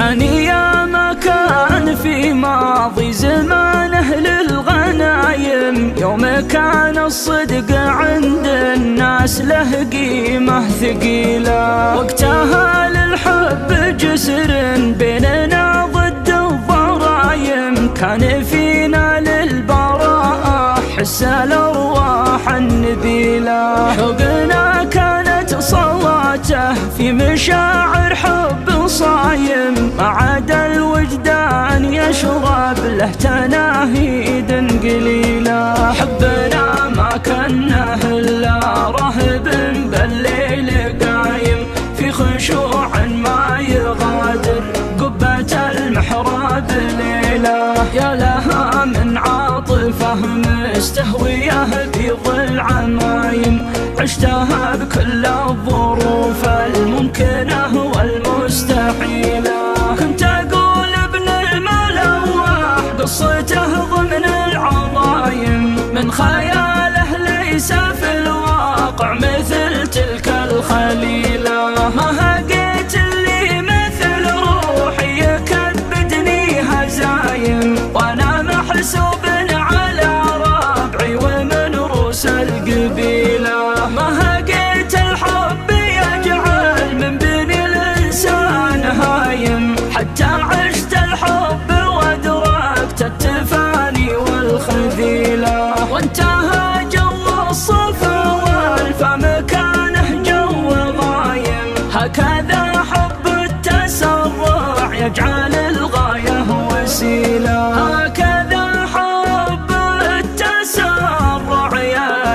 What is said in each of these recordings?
كان يا ما كان في ماضي زمانه للغنايم، يوم كان الصدق عند الناس له قيمة ثقيلة. وقتها للحب جسر بيننا ضد الضرايم، كان فينا للبراءة حس الأرواح النبيلة. حبنا كانت صلاته في مشاعر حب صايم، ما عاد الوجدان يشرب له تناهيد قليلة. حبنا ما كنه إلا رهب بالليل قايم، في خشوع ما يغادر قبة المحراب ليلة. يا لها من عاطفة مستهوية بظل عمايم، عشتها بكل الظروف الممكنة والمستحيلة. كنت أقول ابن الملوح قصته ضمن العظايم، من خياله ليس في الواقع مثل تلك الخليلة. ما هقيت اللي مثل روحي يكبدني هزايم، وأنا محسوب على ربعي ومن روس القبيلة. ما هقيت الحب يجعل من بني الإنسان هايم، حتى عشت الحب وأدركت التفاني والخذيلة. وانتهى جو الصفا والفم كانه جو غايم، هكذا حب التسرع يجعل الغاية وسيلة. هكذا حب التسرع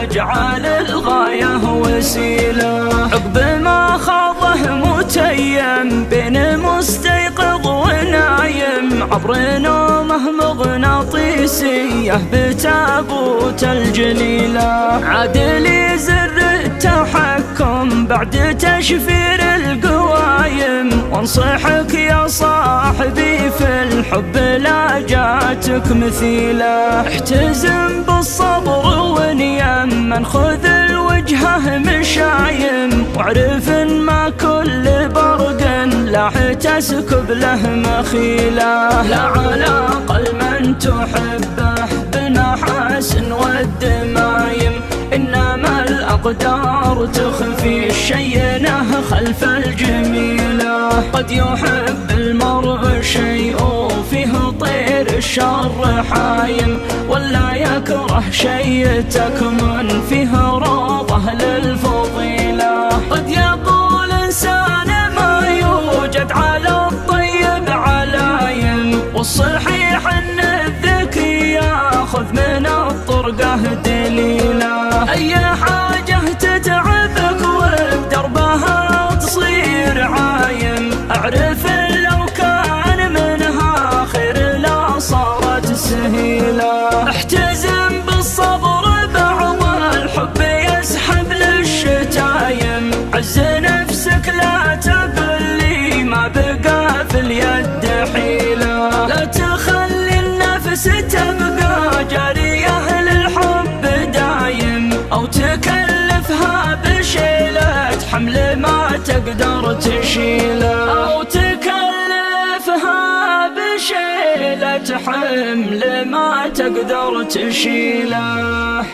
يجعل الغاية وسيلة. عقب ما خاضه متيم بين مستيقظ ونايم، عبر نومه مغناطيسية بتابوت الجليلة. عاد لي زر التحكم بعد تشفير القوايم، وانصحك يا صاحبي في الحب لا جاتك مثيلة. احتزم بالصبر ونيم خذ الوجهه مشايم، واعرف ان ما كل برق لاح تسكب له مخيلة. لا على قل من تحبه بالمحاسن والدمايم، إنما الأقدار تخفي الشينة خلف الجميلة. قد يحب المرء شيء فيه طير الشر حايم، ولا يكره شيء تكمن فيه روضه للفضيلة. قد يقول إنسان ما يوجد على الطيب علايم، والصحيح أن الذكي ياخذ من الطرقة دليلة. أي حاجة تتعبك وبدربها تصير عايم، أعرف لو كان منها خير لا صارت سهيلة. احتزم بالصبر بعض الحب يسحب للشتايم، عز نفسك لا تبلي ما بقى في اليد حيلة. لا تخلي النفس تبقى جارية للحب دايم، أو تكلفها بشيلة حمل ما تقدر تشيله. أو تكلفها بشيلة حمل ما تقدر تشيله.